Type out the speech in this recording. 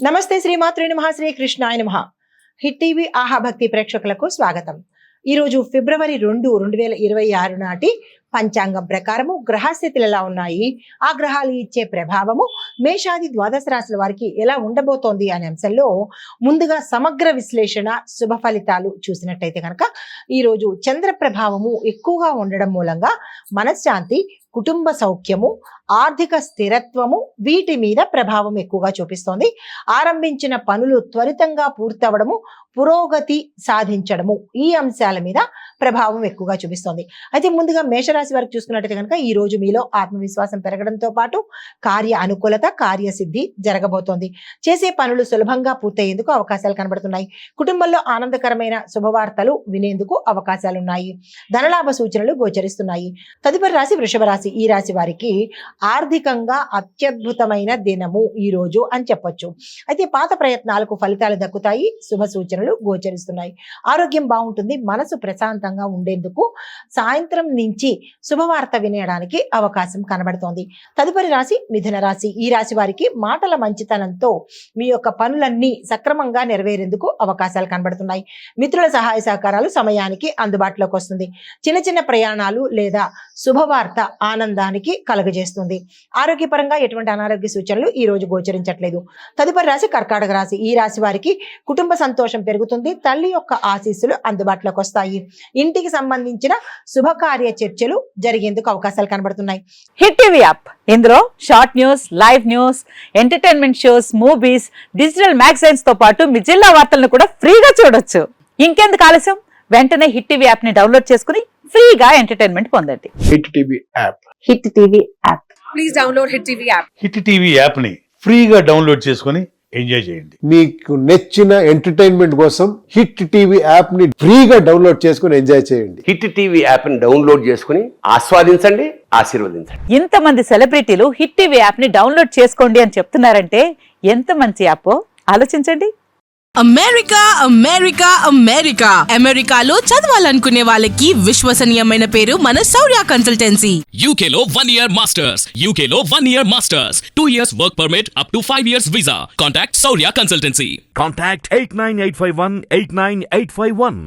నమస్తే శ్రీమాత్రే నమః శ్రీ కృష్ణాయ నమః. హిట్ టీవీ ఆహా భక్తి ప్రేక్షకులకు స్వాగతం. ఈరోజు ఫిబ్రవరి 2, 2026 నాటి పంచాంగం ప్రకారము గ్రహస్థితులు ఎలా ఉన్నాయి, ఆ గ్రహాలు ఇచ్చే ప్రభావము మేషాది ద్వాదశ రాశుల వారికి ఎలా ఉండబోతోంది అనే అంశంలో ముందుగా సమగ్ర విశ్లేషణ శుభ ఫలితాలు చూసినట్టయితే కనుక ఈరోజు చంద్ర ప్రభావము ఎక్కువగా ఉండడం మూలంగా మనశ్శాంతి, కుటుంబ సౌఖ్యము, ఆర్థిక స్థిరత్వము వీటి మీద ప్రభావం ఎక్కువగా చూపిస్తోంది. ఆరంభించిన పనులు త్వరితంగా పూర్తవడము, పురోగతి సాధించడము ఈ అంశాల మీద ప్రభావం ఎక్కువగా చూపిస్తోంది. అయితే ముందుగా మేషరాశి వారికి చూసుకున్నట్టయితే కనుక ఈ రోజు మీలో ఆత్మవిశ్వాసం పెరగడంతో పాటు కార్య అనుకూలత, కార్యసిద్ధి జరగబోతోంది. చేసే పనులు సులభంగా పూర్తయ్యేందుకు అవకాశాలు కనబడుతున్నాయి. కుటుంబంలో ఆనందకరమైన శుభవార్తలు వినేందుకు అవకాశాలున్నాయి. ధనలాభ సూచనలు గోచరిస్తున్నాయి. తదుపరి రాశి వృషభ రాశి. ఈ రాశి వారికి ఆర్థికంగా అత్యద్భుతమైన దినము ఈ రోజు అని చెప్పొచ్చు. అయితే పాత ప్రయత్నాలకు ఫలితాలు దక్కుతాయి. శుభ సూచనలు గోచరిస్తున్నాయి. ఆరోగ్యం బాగుంటుంది. మనసు ప్రశాంతంగా ఉండేందుకు సాయంత్రం నుంచి శుభవార్త వినడానికి అవకాశం కనబడుతోంది. తదుపరి రాశి మిథున రాశి. ఈ రాశి వారికి మాటల మంచితనంతో మీ యొక్క పనులన్నీ సక్రమంగా నెరవేరేందుకు అవకాశాలు కనబడుతున్నాయి. మిత్రుల సహాయ సహకారాలు సమయానికి అందుబాటులోకి వస్తుంది. చిన్న చిన్న ప్రయాణాలు లేదా శుభవార్త ఆనందానికి కలుగజేస్తుంది. ఆరోగ్యపరంగా ఎటువంటి అనారోగ్య సూచనలు ఈ రోజు గోచరించట్లేదు. తదుపరి రాశి కర్కాటక రాశి. ఈ రాశి వారికి కుటుంబ సంతోషం పెరుగుతుంది. తల్లి యొక్క ఆశీస్సులు అందుబాటులోకి వస్తాయి. ఇంటికి సంబంధించిన శుభకార్య చర్చలు జరిగేందుకు అవకాశాలు కనబడుతున్నాయి. హిట్ టీవీ యాప్, ఇందులో short news, live news, entertainment shows, movies, digital magazines తో పాటు మీ జిల్లా వార్తలను కూడా ఫ్రీగా చూడొచ్చు. ఇంకెందుకు ఆలస్యం, వెంటనే హిట్ టీవీ యాప్ ని డౌన్లోడ్ చేసుకుని ఫ్రీగా ఎంటర్టైన్మెంట్ పొందండి. Hit TV app. Hit TV app. Please download hit TV app. Hit TV app ని ఫ్రీగా డౌన్లోడ్ చేసుకొని ఎంజాయ్ చేయండి. మీకు నచ్చిన ఎంటర్టైన్మెంట్ కోసం హిట్ టీవీ యాప్ ని ఫ్రీగా డౌన్లోడ్ చేసుకొని ఎంజాయ్ చేయండి. హిట్ టీవీ యాప్ ని డౌన్లోడ్ చేసుకుని ఆస్వాదించండి, ఆశీర్వదించండి. ఇంతమంది సెలబ్రిటీలు హిట్ టీవీ యాప్ ని డౌన్లోడ్ చేసుకోండి అని చెప్తున్నారంటే ఎంత మంచి యాప్ ఆలోచించండి. అమెరికా అమెరికా అమెరికా అమెరికాలో చదవాలనుకునే వాళ్ళకి విశ్వసనీయమైన పేరు మన శౌర్య కన్సల్టెన్సీ. UK లో 1 year masters. UK లో 1 year masters. 2 years work permit up to 5 years visa. Contact Saurya Consultancy. Contact 89851 89851.